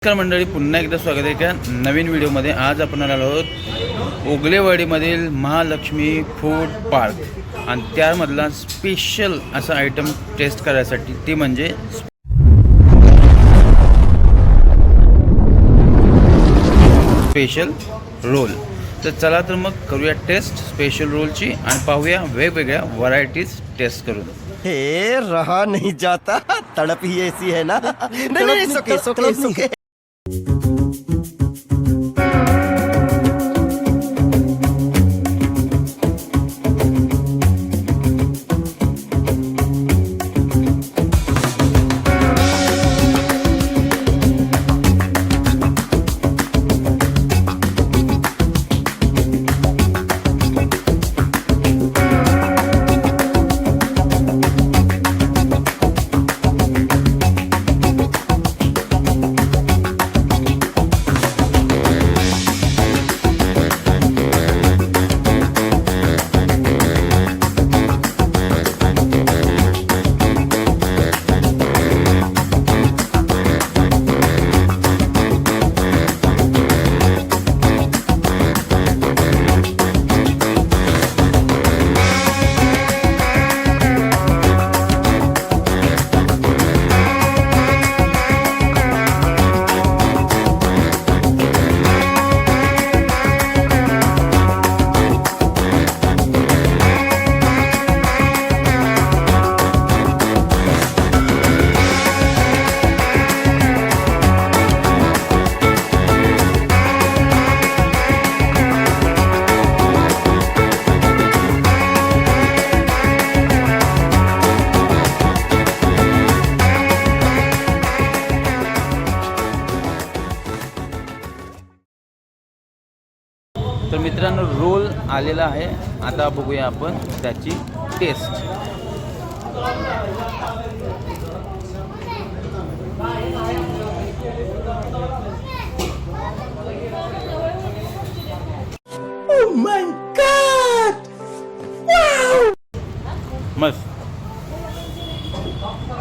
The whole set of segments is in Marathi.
नमस्कार मंडळी, पुन्हा एकदा स्वागत आहे एका नवीन व्हिडिओमध्ये. आज आपण आलो आहोत ओगलेवाडीमधील महालक्ष्मी फूड पार्क आणि त्यामधला स्पेशल असा आयटम टेस्ट करायसाठी, ती म्हणजे स्पेशल रोल. तर चला तर मग करूया टेस्ट स्पेशल रोलची आणि पाहूया वेगवेगळ्या व्हरायटीज टेस्ट करून. हे रहा नहीं जाता, तड़प ही ऐसी है ना. नहीं, सोके. तर मित्रांनो, रोल आलेला आहे. आता बघूया आपण त्याची taste. Oh my God! Wow! मस्त,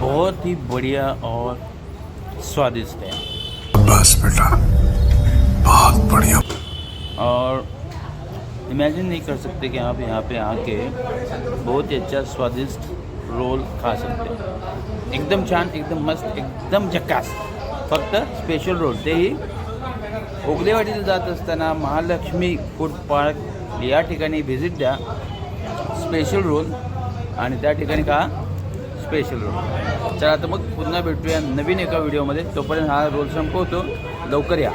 बहुत ही बढ़िया और स्वादिष्ट है. बस बेटा, बहुत बढ़िया. और इमेजिन नहीं कर सकते कि आप यहाँ पे आके बहुत ही अच्छा स्वादिष्ट रोल खा सकते हैं. एकदम छान, एकदम मस्त, एकदम झकास. फक्त स्पेशल रोल, तेही ओगलेवाडीला जात असताना महालक्ष्मी फूड पार्क या ठिकाणी व्हिजिट द्या. स्पेशल रोल आणि त्या ठिकाणी का स्पेशल रोल. चला तर मग पुन्हा भेटूया नवीन एका व्हिडिओमध्ये. तोपर्यंत हा रोल संपवतो. लवकर या.